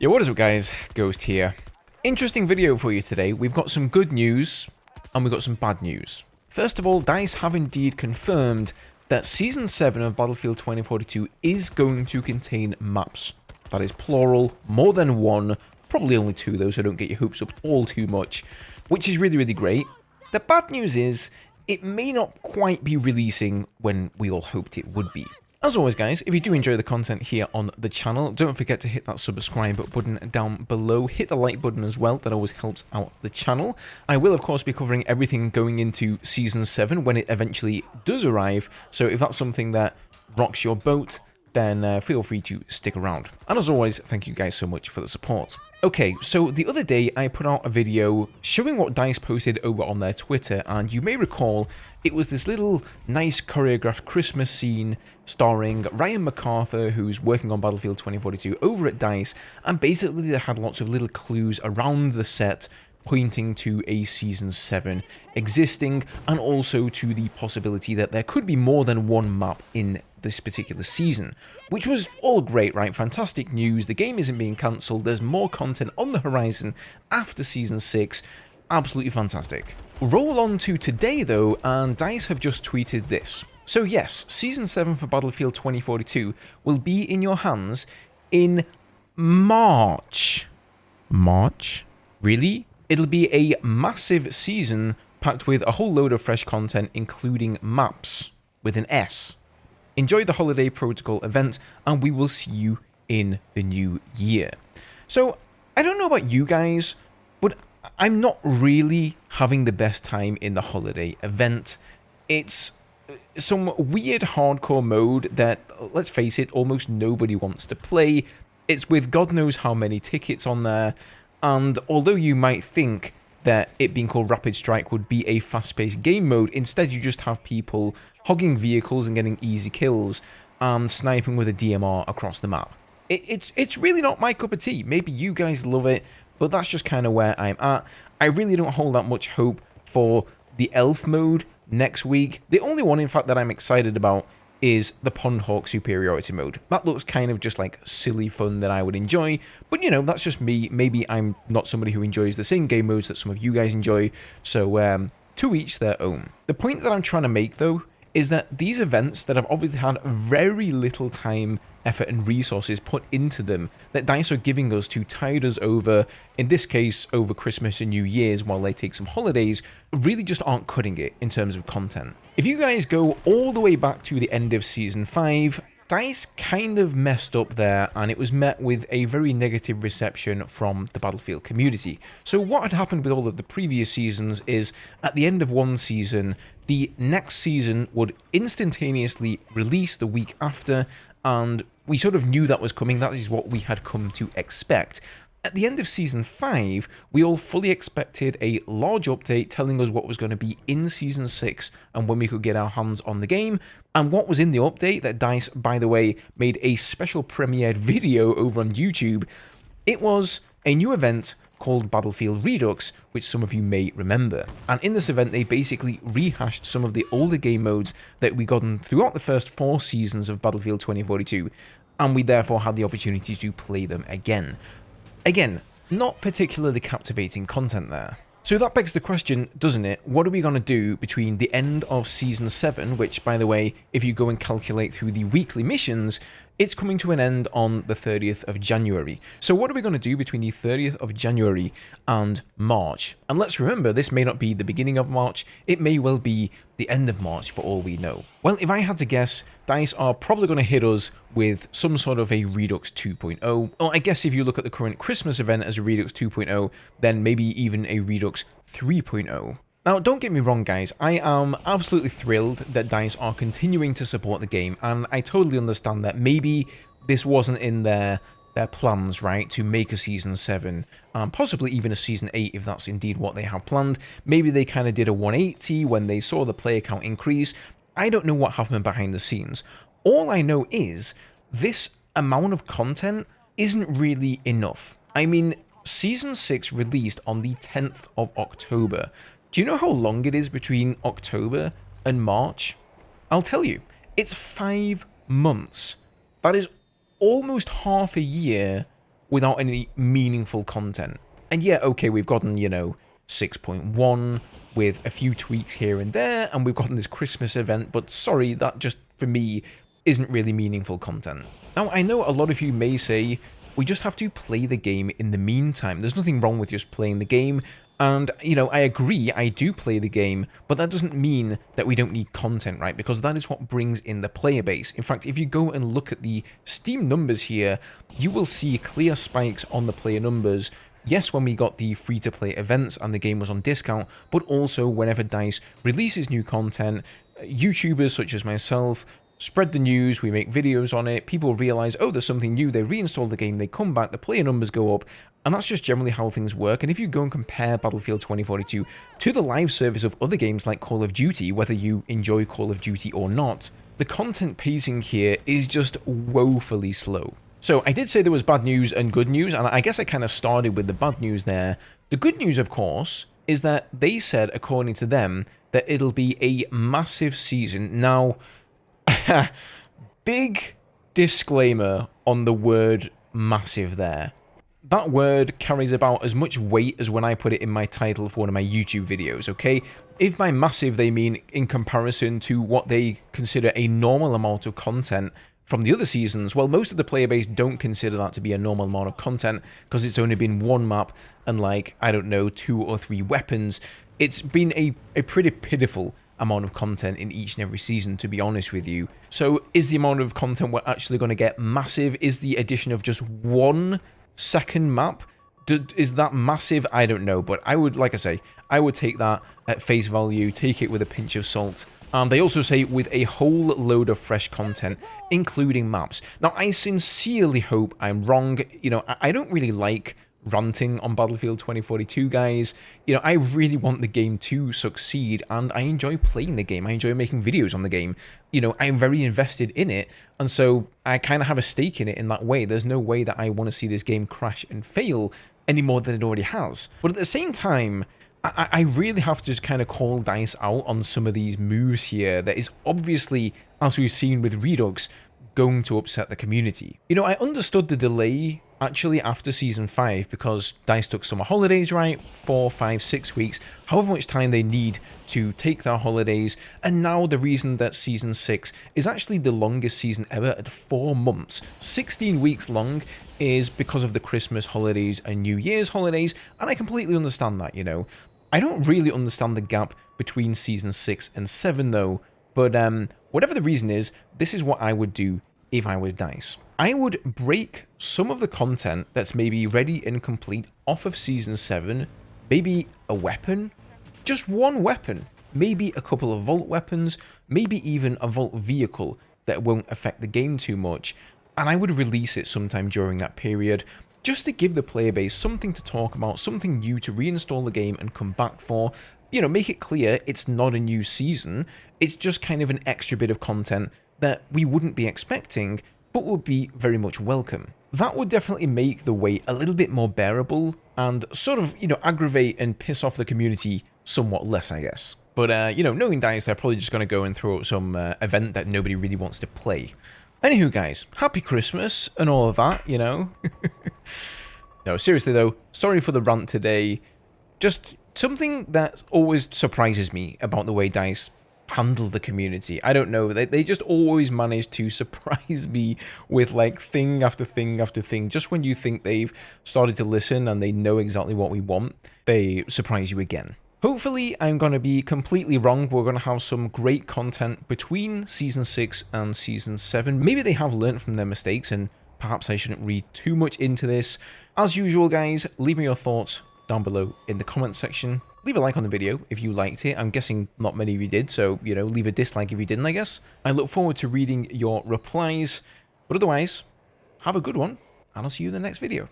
Yo, what is up guys? Ghost here. Interesting video for you today. We've got some good news and we've got some bad news. First of all, DICE have indeed confirmed that Season 7 of Battlefield 2042 is going to contain maps. That is plural, more than one, probably only two though, so don't get your hopes up all too much, which is really, really great. The bad news is, it may not quite be releasing when we all hoped it would be. As always guys, if you do enjoy the content here on the channel, don't forget to hit that subscribe button down below, hit the like button as well, that always helps out the channel. I will of course be covering everything going into Season 7 when it eventually does arrive, so if that's something that rocks your boat, then feel free to stick around. And as always, thank you guys so much for the support. Okay, so the other day I put out a video showing what DICE posted over on their Twitter, and you may recall it was this little nice choreographed Christmas scene starring Ryan MacArthur, who's working on Battlefield 2042 over at DICE, and basically they had lots of little clues around the set pointing to a Season 7 existing, and also to the possibility that there could be more than one map in this particular season, which was all great, right? Fantastic news. The game isn't being cancelled. There's more content on the horizon after Season 6. Absolutely fantastic. Roll on to today though, and DICE have just tweeted this. So yes, Season 7 for Battlefield 2042 will be in your hands in March. March? Really? It'll be a massive season packed with a whole load of fresh content, including maps with an S. Enjoy the Holiday Protocol event, and we will see you in the new year. So, I don't know about you guys, but I'm not really having the best time in the Holiday event. It's some weird hardcore mode that, let's face it, almost nobody wants to play. It's with God knows how many tickets on there, and although you might think that it being called Rapid Strike would be a fast-paced game mode, instead you just have people hogging vehicles and getting easy kills and sniping with a DMR across the map. It's really not my cup of tea. Maybe you guys love it, but that's just kind of where I'm at. I really don't hold that much hope for the Elf mode next week. The only one, in fact, that I'm excited about is the Pond Hawk Superiority mode. That looks kind of just like silly fun that I would enjoy, but you know, that's just me. Maybe I'm not somebody who enjoys the same game modes that some of you guys enjoy, so to each their own. The point that I'm trying to make though is that these events that have obviously had very little time, effort and resources put into them, that DICE are giving us to tide us over, in this case over Christmas and New Year's while they take some holidays, really just aren't cutting it in terms of content. If you guys go all the way back to the end of Season 5, DICE kind of messed up there, and it was met with a very negative reception from the Battlefield community. So what had happened with all of the previous seasons is, at the end of one season, the next season would instantaneously release the week after, and we sort of knew that was coming. That is what we had come to expect. At the end of Season 5, we all fully expected a large update telling us what was going to be in Season 6 and when we could get our hands on the game. And what was in the update that DICE, by the way, made a special premiered video over on YouTube, it was a new event called Battlefield Redux, which some of you may remember. And in this event, they basically rehashed some of the older game modes that we gotten throughout the first 4 seasons of Battlefield 2042, and we therefore had the opportunity to play them again. Again, not particularly captivating content there. So that begs the question, doesn't it? What are we going to do between the end of Season 7, which, by the way, if you go and calculate through the weekly missions, it's coming to an end on the 30th of January. So what are we going to do between the 30th of January and March? And let's remember, this may not be the beginning of March, it may well be the end of March for all we know. Well, if I had to guess, DICE are probably going to hit us with some sort of a Redux 2.0. Or I guess if you look at the current Christmas event as a Redux 2.0, then maybe even a Redux 3.0. Now, don't get me wrong, guys, I am absolutely thrilled that DICE are continuing to support the game, and I totally understand that maybe this wasn't in their plans, right, to make a Season 7, possibly even a Season 8 if that's indeed what they have planned. Maybe they kind of did a 180 when they saw the player count increase. I don't know what happened behind the scenes. All I know is this amount of content isn't really enough. I mean, Season 6 released on the 10th of October. Do you know how long it is between October and March? I'll tell you, it's 5 months. That is almost half a year without any meaningful content. And yeah, okay, we've gotten, 6.1 with a few tweaks here and there, and we've gotten this Christmas event, but sorry, that just, for me, isn't really meaningful content. Now, I know a lot of you may say, we just have to play the game in the meantime. There's nothing wrong with just playing the game, and, I agree, I do play the game, but that doesn't mean that we don't need content, right? Because that is what brings in the player base. In fact, if you go and look at the Steam numbers here, you will see clear spikes on the player numbers. Yes, when we got the free-to-play events and the game was on discount, but also whenever DICE releases new content, YouTubers such as myself spread the news, we make videos on it, people realize, oh, there's something new, they reinstall the game, they come back, the player numbers go up, and that's just generally how things work. And if you go and compare Battlefield 2042 to the live service of other games like Call of Duty, whether you enjoy Call of Duty or not, the content pacing here is just woefully slow. So I did say there was bad news and good news, and I guess I kind of started with the bad news there. The good news, of course, is that they said, according to them, that it'll be a massive season. Now, big disclaimer on the word massive there. That word carries about as much weight as when I put it in my title for one of my YouTube videos, okay? If by massive they mean in comparison to what they consider a normal amount of content from the other seasons, well, most of the player base don't consider that to be a normal amount of content because it's only been one map and, like, I don't know, 2 or 3 weapons. It's been a pretty pitiful amount of content in each and every season, to be honest with you. So is the amount of content we're actually going to get massive? Is the addition of just 1 second map, is that massive? I don't know, but I would, like I say, I would take that at face value, take it with a pinch of salt. They also say with a whole load of fresh content, including maps. Now, I sincerely hope I'm wrong. I don't really like ranting on Battlefield 2042, guys. I really want the game to succeed, and I enjoy playing the game. I enjoy making videos on the game. I'm very invested in it, and so I kind of have a stake in it in that way. There's no way that I want to see this game crash and fail any more than it already has. But at the same time, I really have to just kind of call DICE out on some of these moves here that is obviously, as we've seen with Redux, going to upset the community. I understood the delay actually after Season 5 because DICE took summer holidays, right? 4, 5, 6 weeks, however much time they need to take their holidays, and now the reason that Season 6 is actually the longest season ever at 4 months, 16 weeks long, is because of the Christmas holidays and New Year's holidays, and I completely understand that, I don't really understand the gap between Season 6 and 7 though, but whatever the reason is, this is what I would do if I was DICE. I would break some of the content that's maybe ready and complete off of Season 7, maybe a weapon, just 1 weapon, maybe a couple of Vault weapons, maybe even a Vault vehicle that won't affect the game too much, and I would release it sometime during that period, just to give the player base something to talk about, something new to reinstall the game and come back for. Make it clear it's not a new season, it's just kind of an extra bit of content that we wouldn't be expecting, but would be very much welcome. That would definitely make the wait a little bit more bearable, and sort of, aggravate and piss off the community somewhat less, I guess. But, knowing DICE, they're probably just going to go and throw out some event that nobody really wants to play. Anywho, guys, happy Christmas and all of that, No, seriously though, sorry for the rant today. Just something that always surprises me about the way DICE handle the community. I don't know, they just always manage to surprise me with like thing after thing after thing. Just when you think they've started to listen and they know exactly what we want, they surprise you again. Hopefully, I'm going to be completely wrong. We're going to have some great content between Season 6 and Season 7. Maybe they have learnt from their mistakes, and perhaps I shouldn't read too much into this. As usual, guys, leave me your thoughts down below in the comment section. Leave a like on the video if you liked it. I'm guessing not many of you did, so, leave a dislike if you didn't, I guess. I look forward to reading your replies. But otherwise, have a good one, and I'll see you in the next video.